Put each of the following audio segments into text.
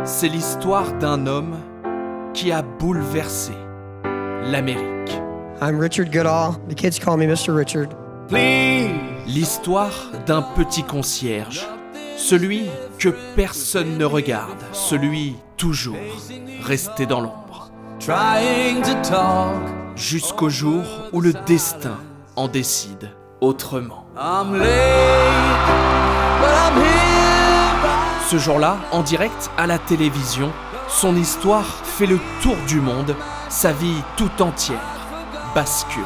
C'est l'histoire d'un homme qui a bouleversé l'Amérique. I'm Richard Goodall. The kids call me Mr. Richard. L'histoire d'un petit concierge, celui que personne ne regarde, celui toujours resté dans l'ombre. Jusqu'au jour où le destin en décide autrement. Ce jour-là, en direct à la télévision, son histoire fait le tour du monde, sa vie tout entière bascule.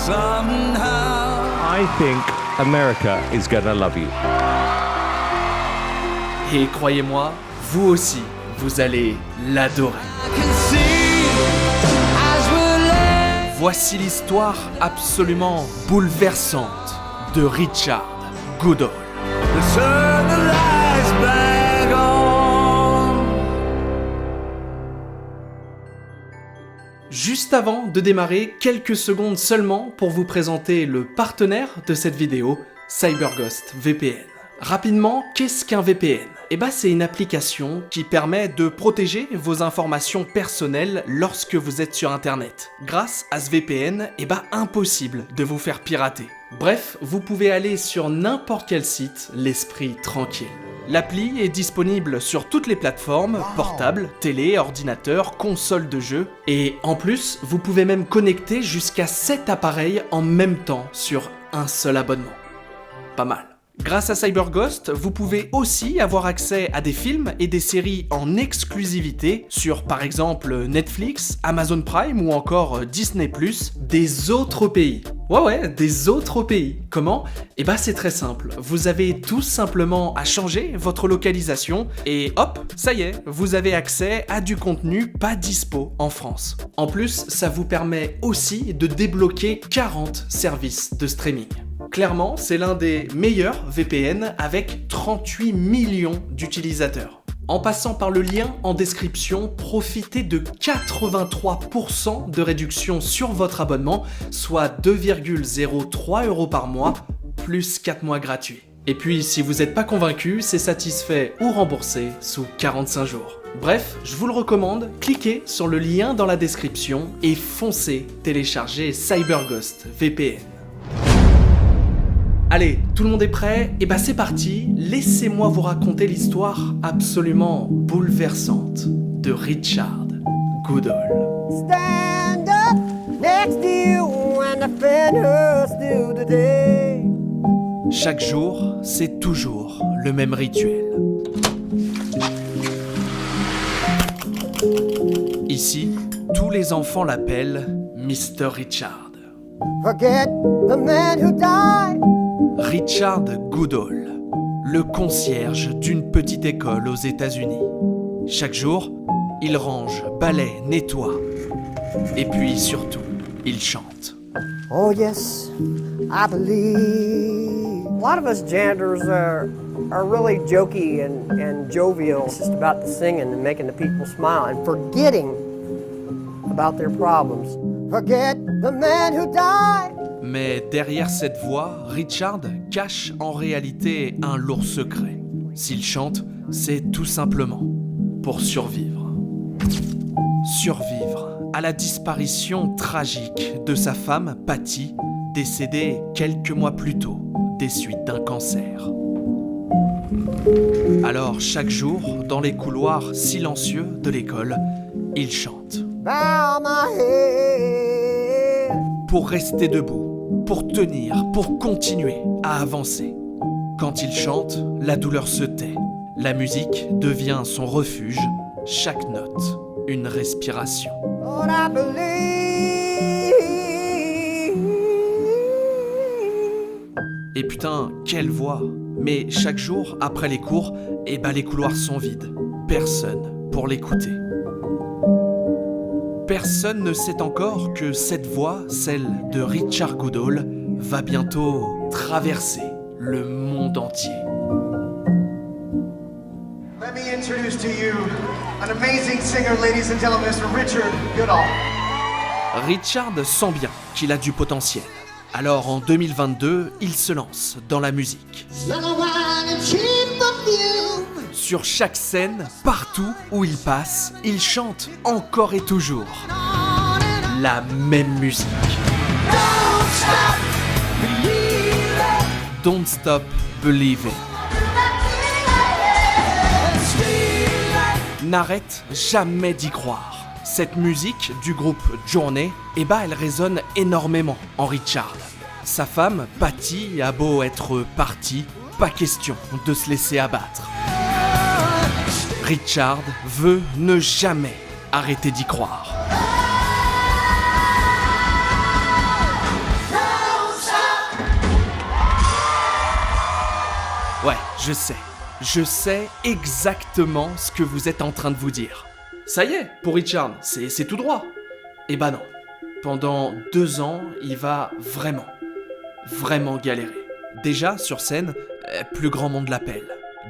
I think America is gonna love you. Et croyez-moi, vous aussi, vous allez l'adorer. Voici l'histoire absolument bouleversante de Richard Goodall. Juste avant de démarrer, quelques secondes seulement pour vous présenter le partenaire de cette vidéo, CyberGhost VPN. Rapidement, qu'est-ce qu'un VPN ? C'est une application qui permet de protéger vos informations personnelles lorsque vous êtes sur internet. Grâce à ce VPN, impossible de vous faire pirater. Bref, vous pouvez aller sur n'importe quel site, l'esprit tranquille. L'appli est disponible sur toutes les plateformes, portables, télé, ordinateur, console de jeu. Et en plus, vous pouvez même connecter jusqu'à 7 appareils en même temps sur un seul abonnement. Pas mal. Grâce à CyberGhost, vous pouvez aussi avoir accès à des films et des séries en exclusivité sur par exemple Netflix, Amazon Prime ou encore Disney+, des autres pays. Ouais, des autres pays. Comment ? C'est très simple. Vous avez tout simplement à changer votre localisation et hop, ça y est, vous avez accès à du contenu pas dispo en France. En plus, ça vous permet aussi de débloquer 40 services de streaming. Clairement, c'est l'un des meilleurs VPN avec 38 millions d'utilisateurs. En passant par le lien en description, profitez de 83% de réduction sur votre abonnement, soit 2,03 € par mois, plus 4 mois gratuits. Et puis, si vous n'êtes pas convaincu, c'est satisfait ou remboursé sous 45 jours. Bref, je vous le recommande, cliquez sur le lien dans la description et foncez télécharger CyberGhost VPN. Allez, tout le monde est prêt ? C'est parti, laissez-moi vous raconter l'histoire absolument bouleversante de Richard Goodall. Stand up next to you when the fenders do today. Chaque jour, c'est toujours le même rituel. Ici, tous les enfants l'appellent Mr. Richard. Forget the man who died. Richard Goodall, le concierge d'une petite école aux États-Unis. Chaque jour, il range, balaie, nettoie. Et puis surtout, il chante. Oh yes, I believe. A lot of us janitors are really jokey and jovial. It's just about the singing and making the people smile and forgetting about their problems. Forget the man who died. Mais derrière cette voix, Richard cache en réalité un lourd secret. S'il chante, c'est tout simplement pour survivre. Survivre à la disparition tragique de sa femme, Patty, décédée quelques mois plus tôt des suites d'un cancer. Alors, chaque jour, dans les couloirs silencieux de l'école, il chante. Bow my head. Pour rester debout, pour tenir, pour continuer à avancer. Quand il chante, la douleur se tait. La musique devient son refuge, chaque note, une respiration. Lord, I believe. Et putain, quelle voix! Mais chaque jour, après les cours, les couloirs sont vides. Personne pour l'écouter. Personne ne sait encore que cette voix, celle de Richard Goodall, va bientôt traverser le monde entier. Let me introduce to you an amazing singer, ladies and gentlemen, Mr. Richard Goodall. Richard sent bien qu'il a du potentiel. Alors en 2022, il se lance dans la musique. Sur chaque scène, partout où il passe, il chante encore et toujours la même musique. Don't Stop Believing. N'arrête jamais d'y croire. Cette musique du groupe Journey, elle résonne énormément en Richard. Sa femme, Patty, a beau être partie, pas question de se laisser abattre. Richard veut ne jamais arrêter d'y croire. Ouais, je sais exactement ce que vous êtes en train de vous dire. Ça y est, pour Richard, c'est tout droit. Eh ben non. Pendant 2 ans, il va vraiment galérer. Déjà, sur scène, plus grand monde l'appelle.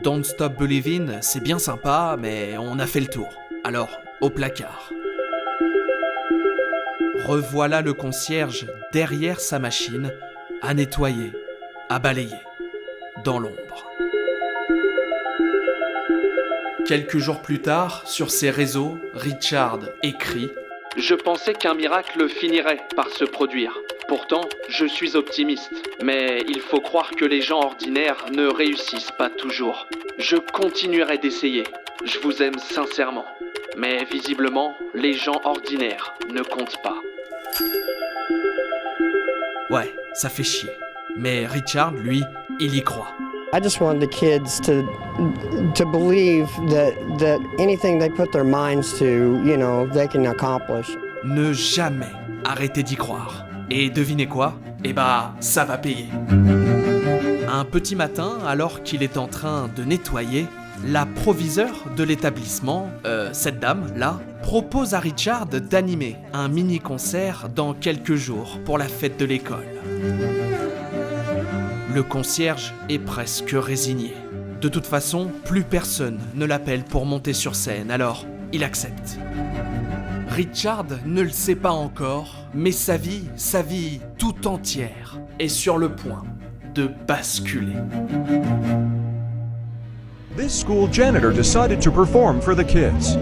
Don't Stop Believing, c'est bien sympa, mais on a fait le tour. Alors, au placard. Revoilà le concierge derrière sa machine, à nettoyer, à balayer, dans l'ombre. Quelques jours plus tard, sur ses réseaux, Richard écrit « Je pensais qu'un miracle finirait par se produire. Pourtant, je suis optimiste. Mais il faut croire que les gens ordinaires ne réussissent pas toujours. Je continuerai d'essayer. Je vous aime sincèrement. Mais visiblement, les gens ordinaires ne comptent pas. » Ouais, ça fait chier. Mais Richard, lui, il y croit. I just wanted the kids to believe that anything they put their minds to, they can accomplish. Ne jamais arrêter d'y croire. Et devinez quoi ? Ça va payer. Un petit matin, alors qu'il est en train de nettoyer, la proviseure de l'établissement, cette dame-là, propose à Richard d'animer un mini-concert dans quelques jours pour la fête de l'école. Le concierge est presque résigné. De toute façon, plus personne ne l'appelle pour monter sur scène, alors il accepte. Richard ne le sait pas encore, mais sa vie tout entière est sur le point de basculer. This school janitor decided to perform for the kids.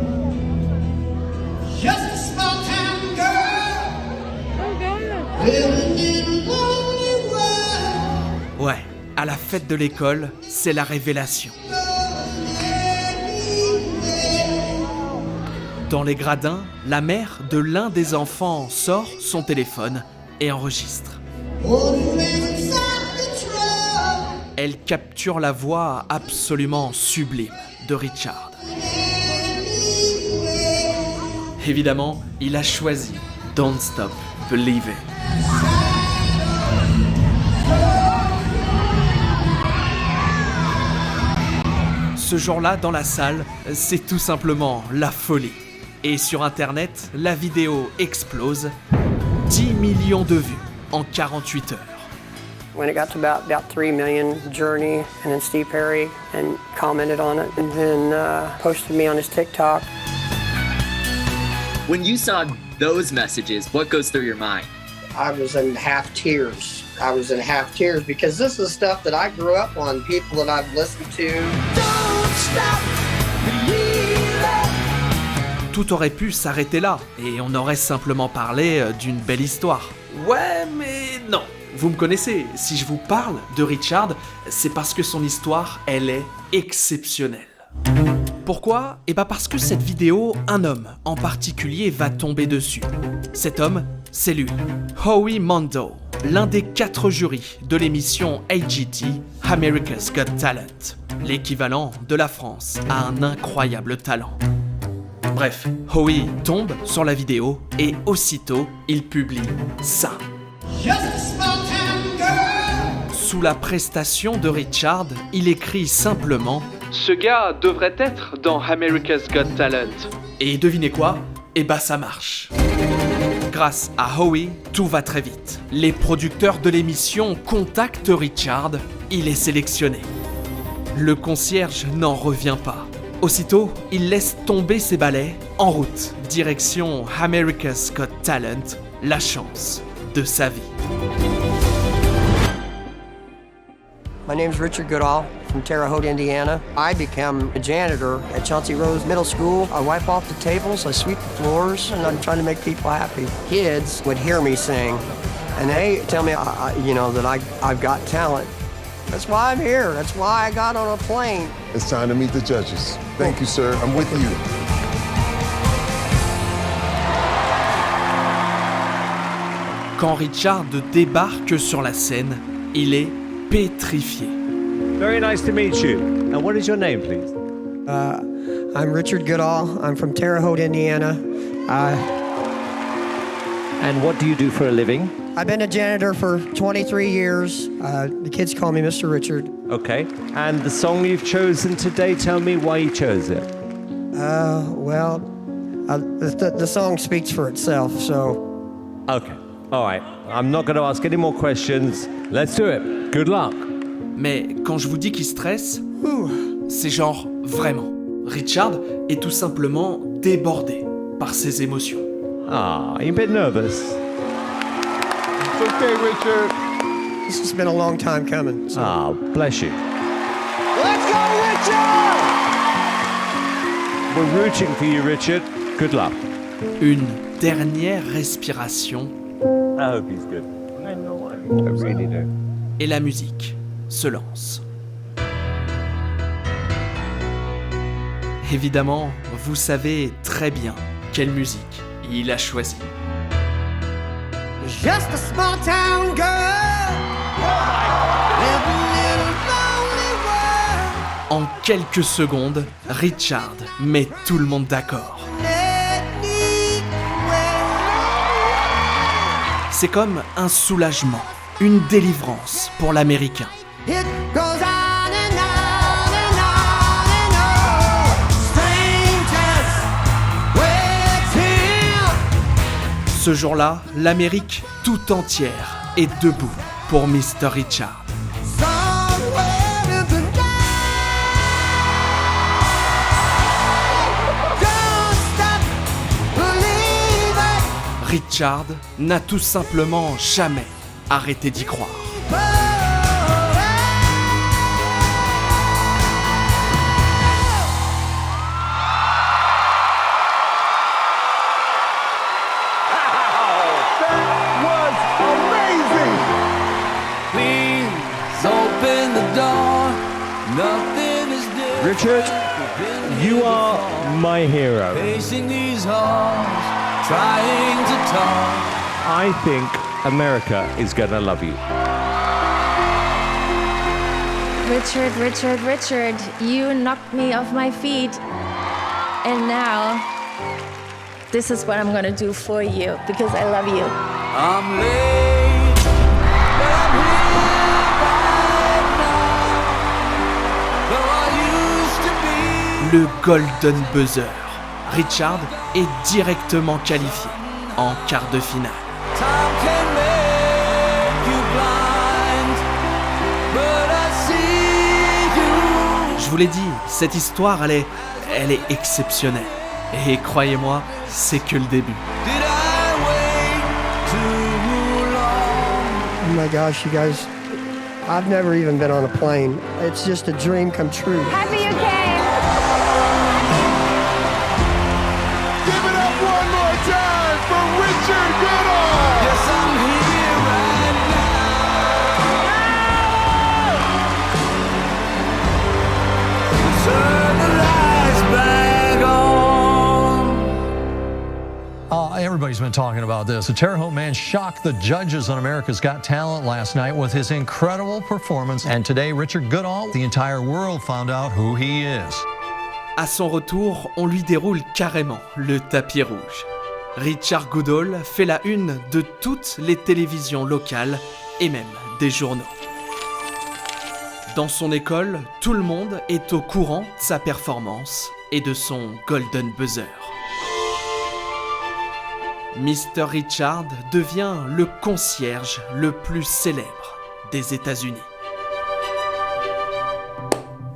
Just a small town girl. Living in a lonely world. Ouais, à la fête de l'école, c'est la révélation. Dans les gradins, la mère de l'un des enfants sort son téléphone et enregistre. Elle capture la voix absolument sublime de Richard. Évidemment, il a choisi Don't Stop Believing. Ce jour-là, dans la salle, c'est tout simplement la folie. Et sur internet, la vidéo explose. 10 millions de vues en 48 heures. When it got to about 3 million, Journey and then Steve Perry and commented on it and then posted me on his TikTok. When you saw those messages, what goes through your mind? I was in half tears. Because this is stuff that I grew up on, people that I've listened to. Tout aurait pu s'arrêter là, et on aurait simplement parlé d'une belle histoire. Ouais, mais non. Vous me connaissez, si je vous parle de Richard, c'est parce que son histoire, elle est exceptionnelle. Pourquoi ? Parce que cette vidéo, un homme en particulier va tomber dessus. Cet homme, c'est lui, Howie Mandel, l'un des 4 jurys de l'émission AGT, America's Got Talent, l'équivalent de la France a un incroyable talent. Bref, Howie tombe sur la vidéo et aussitôt, il publie ça. Sous la prestation de Richard, il écrit simplement « Ce gars devrait être dans America's Got Talent ». Et devinez quoi ? Ça marche. Grâce à Howie, tout va très vite. Les producteurs de l'émission contactent Richard, il est sélectionné. Le concierge n'en revient pas. Aussitôt, il laisse tomber ses balais, en route, direction America's Got Talent, la chance de sa vie. My name's Richard Goodall from Terre Haute, Indiana. I become a janitor at Chauncey Rose Middle School. I wipe off the tables, I sweep the floors, and I'm trying to make people happy. Kids would hear me sing, and they tell me, that I've got talent. That's why I'm here. That's why I got on a plane. It's time to meet the judges. Thank you, sir. I'm with you. Quand Richard débarque sur la scène, il est pétrifié. Very nice to meet you. And what is your name, please? I'm Richard Goodall. I'm from Terre Haute, Indiana. And what do you do for a living? I've been a janitor for 23 years. The kids call me Mr. Richard. Okay. And the song you've chosen today, tell me why you chose it. The song speaks for itself, so... Okay. All right. I'm not going to ask any more questions. Let's do it. Good luck. Mais quand je vous dis qu'il stresse, c'est genre vraiment. Richard est tout simplement débordé par ses émotions. Ah, you're a bit nervous. It's okay, Richard. This has been a long time coming. So. Ah, bless you. Let's go, Richard! We're rooting for you, Richard. Good luck. Une dernière respiration. I hope he's good. I know. I really do. Et la musique se lance. Évidemment, vous savez très bien quelle musique il a choisi. Just a small town girl. Living in a lonely world. En quelques secondes, Richard met tout le monde d'accord. C'est comme un soulagement, une délivrance pour l'Américain. It goes on and on and on and on. Strangers waiting. Ce jour-là, l'Amérique tout entière est debout pour Mr. Richard. Somewhere in the night. Don't stop believing. Richard n'a tout simplement jamais arrêté d'y croire. Richard, you are my hero. I think America is gonna love you. Richard, Richard, Richard, you knocked me off my feet. And now, this is what I'm gonna do for you because I love you. I'm late, but I'm here right now. Though I used to be. Le Golden Buzzer. Richard est directement qualifié en quart de finale. Time can make you blind, but I see you. Je vous l'ai dit, cette histoire, elle est exceptionnelle. Et croyez-moi, c'est que le début. Did I wait too long? Oh my gosh, you guys, I've never even been on a plane. It's just a dream come true. Happy you came! Give it up one more time for Richard Goodall. Yes, I'm here right now. Turn the lights back on. Everybody's been talking about this. The Terre Haute man shocked the judges on America's Got Talent last night with his incredible performance. And today, Richard Goodall, the entire world found out who he is. À son retour, on lui déroule carrément le tapis rouge. Richard Goodall fait la une de toutes les télévisions locales et même des journaux. Dans son école, tout le monde est au courant de sa performance et de son Golden Buzzer. Mr. Richard devient le concierge le plus célèbre des États-Unis.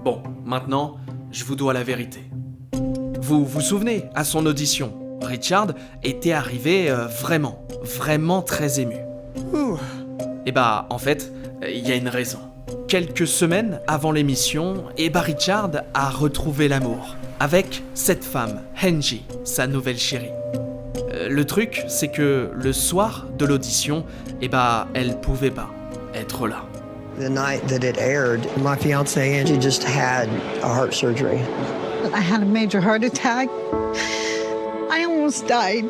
Bon, maintenant, je vous dois la vérité. Vous vous souvenez, à son audition, Richard était arrivé vraiment très ému. Et bah, en fait, il y a une raison. quelques semaines avant l'émission, Richard a retrouvé l'amour avec cette femme, Angie, sa nouvelle chérie. Le truc, c'est que le soir de l'audition, elle pouvait pas être là. The night that it aired, my fiancée Angie just had a heart surgery. I had a major heart attack. I almost died.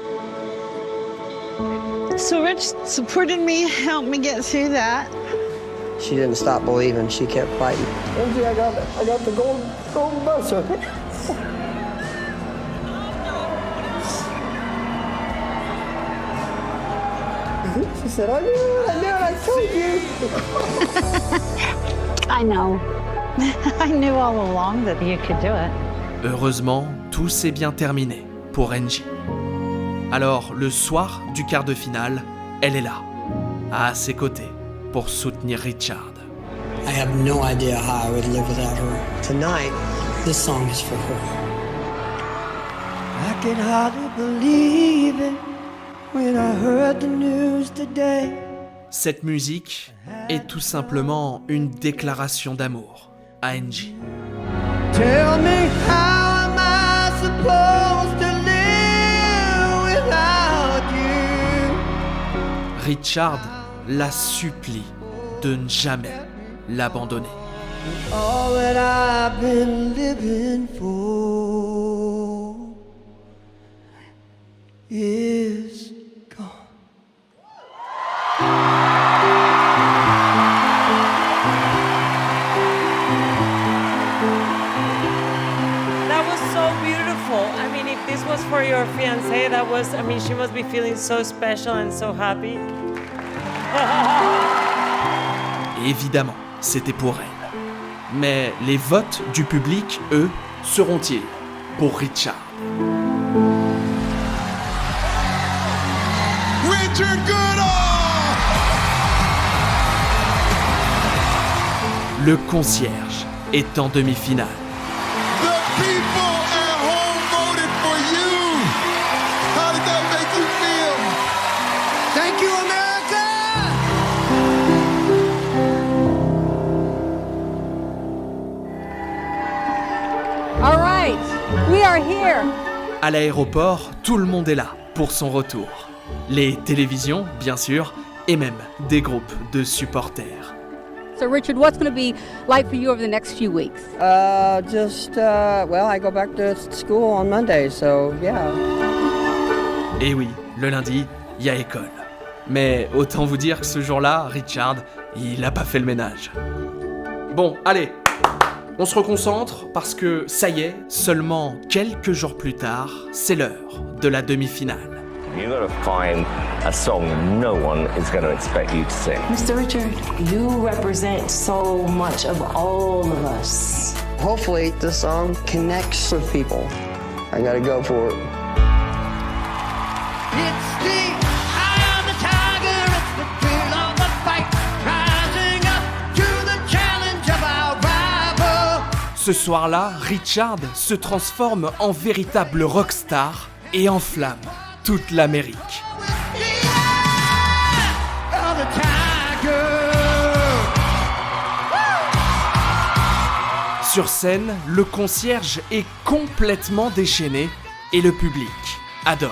So Rich supported me, helped me get through that. She didn't stop believing. She kept fighting. Angie, I got the gold buzzer. She said, I knew it, I told you. I know. I knew all along that you could do it. Heureusement, tout s'est bien terminé pour Angie. Alors, le soir du quart de finale, elle est là, à ses côtés, pour soutenir Richard. I have no idea how I would live without her. Tonight, This song is for her. I can hardly believe it when I heard the news today. Cette musique est tout simplement une déclaration d'amour à Angie. Tell me how am I supposed to live without you? Richard la supplie de ne jamais l'abandonner. All that I've been living for is gone. That was so beautiful. I mean, if this was for your fiancée, she must be feeling so special and so happy. Évidemment, c'était pour elle. Mais les votes du public, eux, seront-ils pour Richard? Richard Goodall! Le concierge est en demi-finale. The people at home voted for you. How did that make you feel? Thank you, America! All right, we are here. À l'aéroport, tout le monde est là pour son retour. Les télévisions, bien sûr, et même des groupes de supporters. So Richard, what's going to be like for you over the next few weeks? I go back to school on Monday, so yeah. Et oui, le lundi, il y a école. Mais autant vous dire que ce jour-là, Richard, il a pas fait le ménage. Bon, allez, on se reconcentre parce que ça y est, seulement quelques jours plus tard, c'est l'heure de la demi-finale. You've got to find a song no one is going to expect you to sing. Mr. Richard, you represent so much of all of us. Hopefully, this song connects with people. I gotta go for it. It's the eye of the tiger, it's the thrill of the fight, rising up to the challenge of our rival. Ce soir-là, Richard se transforme en véritable rockstar et enflamme toute l'Amérique. Sur scène, le concierge est complètement déchaîné et le public adore.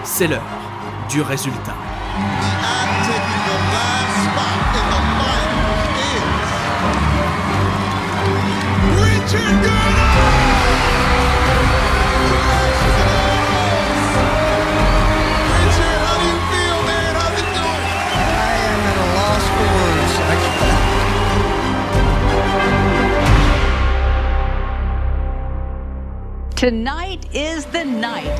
C'est l'heure du résultat. Tonight is the night.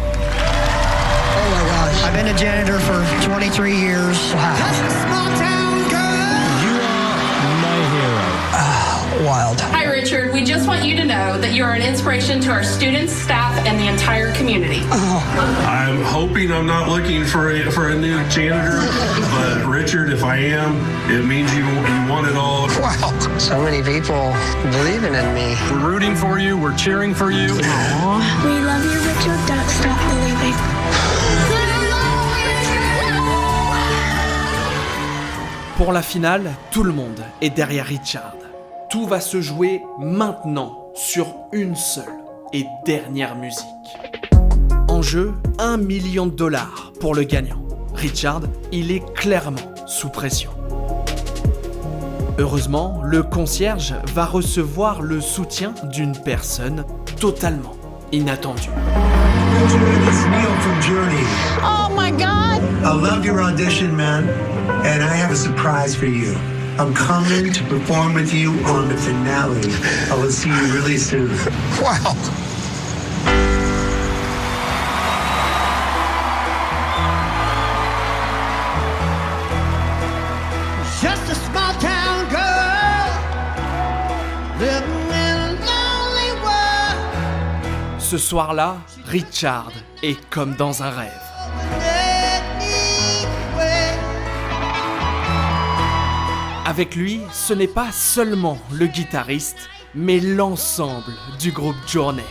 Oh my gosh. I've been a janitor for 23 years. Wow. Small town girl. You are my hero. Wild. Hi, Richard. Richard, we just want you to know that you are an inspiration to our students, staff, and the entire community. I'm hoping I'm not looking for a new janitor, but Richard, if I am, it means you want it all. Wow. So many people believing in me. We're rooting for you. We're cheering for you. Aww. We love you, Richard. Don't stop believing. Pour la finale, tout le monde est derrière Richard. Tout va se jouer maintenant sur une seule et dernière musique. En jeu, $1 million pour le gagnant. Richard, il est clairement sous pression. Heureusement, le concierge va recevoir le soutien d'une personne totalement inattendue. It's Neil from Journey. Oh my God! I love your audition, man, and I have a surprise for you. I'm coming to perform with you on the finale. I will see you really soon. Wow. Just a small town girl living in a lonely world. Ce soir-là, Richard est comme dans un rêve. Avec lui, ce n'est pas seulement le guitariste, mais l'ensemble du groupe Journey.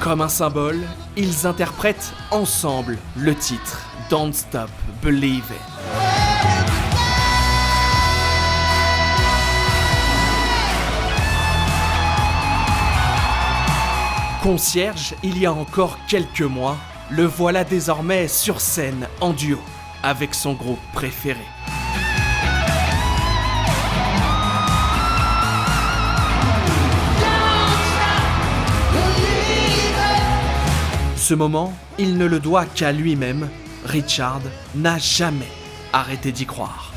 Comme un symbole, ils interprètent ensemble le titre Don't Stop Believin'. Concierge, il y a encore quelques mois, le voilà désormais sur scène en duo avec son groupe préféré. Ce moment, il ne le doit qu'à lui-même. Richard n'a jamais arrêté d'y croire.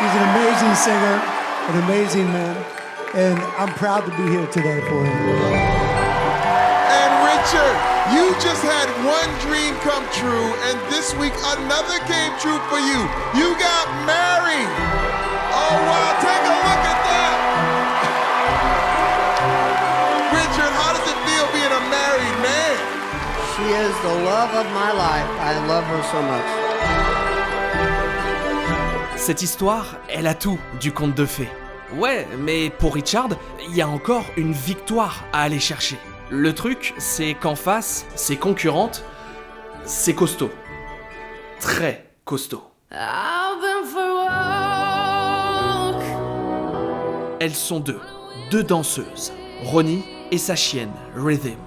He's an amazing singer, an amazing man, and I'm proud to be here today for him. And Richard, you just had one dream come true, and this week another came true for you. You got married. Oh wow, take a look at that. Richard, how does it feel being a married man? She is the love of my life. I love her so much. Cette histoire, elle a tout du conte de fées. Ouais, mais pour Richard, il y a encore une victoire à aller chercher. Le truc, c'est qu'en face, ses concurrentes, c'est costaud. Très costaud. Elles sont deux danseuses, Ronnie et sa chienne, Rhythm.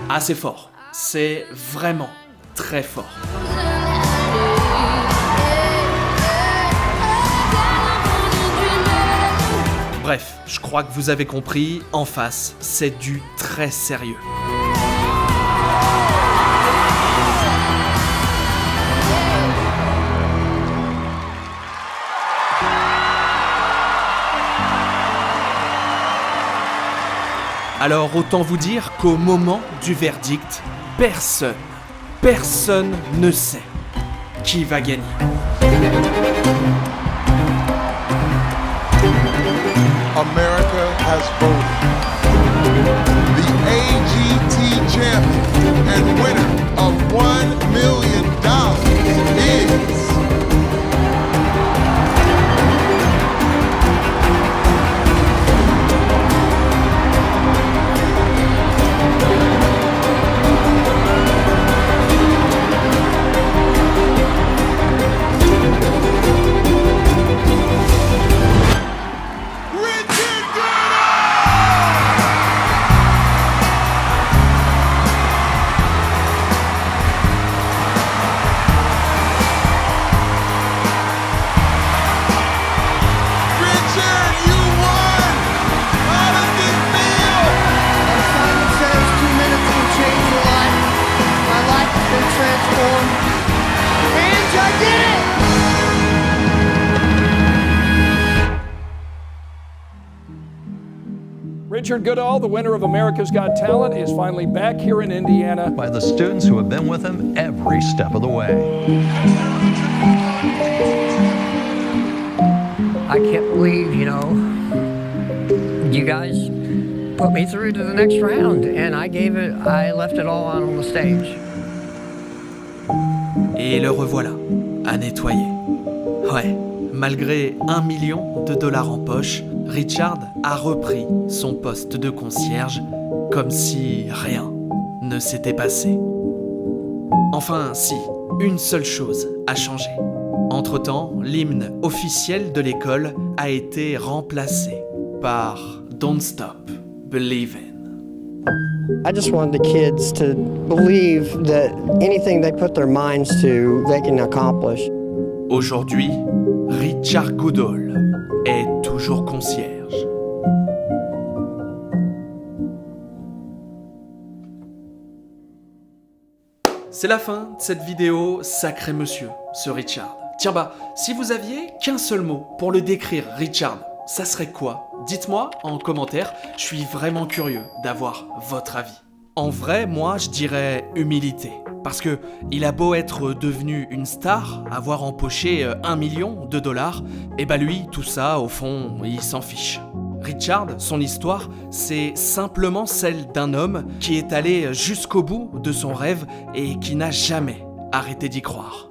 Ah, c'est fort. C'est vraiment très fort. Bref, je crois que vous avez compris, en face, c'est du très sérieux. Alors autant vous dire qu'au moment du verdict, personne ne sait qui va gagner. America has voted. The AGT champion and winner of $1 million is... Richard Goodall, the winner of America's Got Talent, is finally back here in Indiana. By the students who have been with him every step of the way. I can't believe, you guys put me through to the next round, and I left it all out on the stage. Et le revoilà, à nettoyer. Ouais, malgré $1 million en poche, Richard a repris son poste de concierge comme si rien ne s'était passé. Enfin, si, une seule chose a changé. Entre-temps, l'hymne officiel de l'école a été remplacé par Don't Stop Believin'. I just wanted the kids to believe that anything they put their minds to, they can accomplish. Aujourd'hui, Richard Goodall est toujours concierge. C'est la fin de cette vidéo, sacré monsieur, ce Richard. Tiens si vous aviez qu'un seul mot pour le décrire, Richard, ça serait quoi? Dites-moi en commentaire, je suis vraiment curieux d'avoir votre avis. En vrai, moi, je dirais humilité. Parce que il a beau être devenu une star, avoir empoché $1 million, et lui, tout ça, au fond, il s'en fiche. Richard, son histoire, c'est simplement celle d'un homme qui est allé jusqu'au bout de son rêve et qui n'a jamais arrêté d'y croire.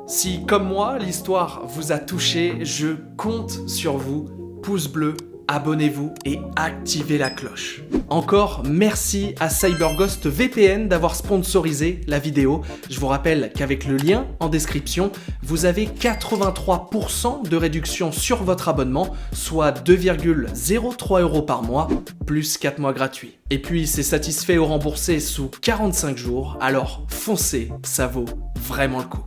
Si, comme moi, l'histoire vous a touché, je compte sur vous. Pouce bleu, abonnez-vous et activez la cloche. Encore merci à CyberGhost VPN d'avoir sponsorisé la vidéo. Je vous rappelle qu'avec le lien en description, vous avez 83% de réduction sur votre abonnement, soit 2,03 € par mois, plus 4 mois gratuits. Et puis c'est satisfait ou remboursé sous 45 jours, alors foncez, ça vaut vraiment le coup.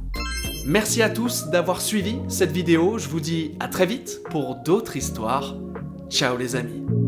Merci à tous d'avoir suivi cette vidéo, je vous dis à très vite pour d'autres histoires. Ciao les amis.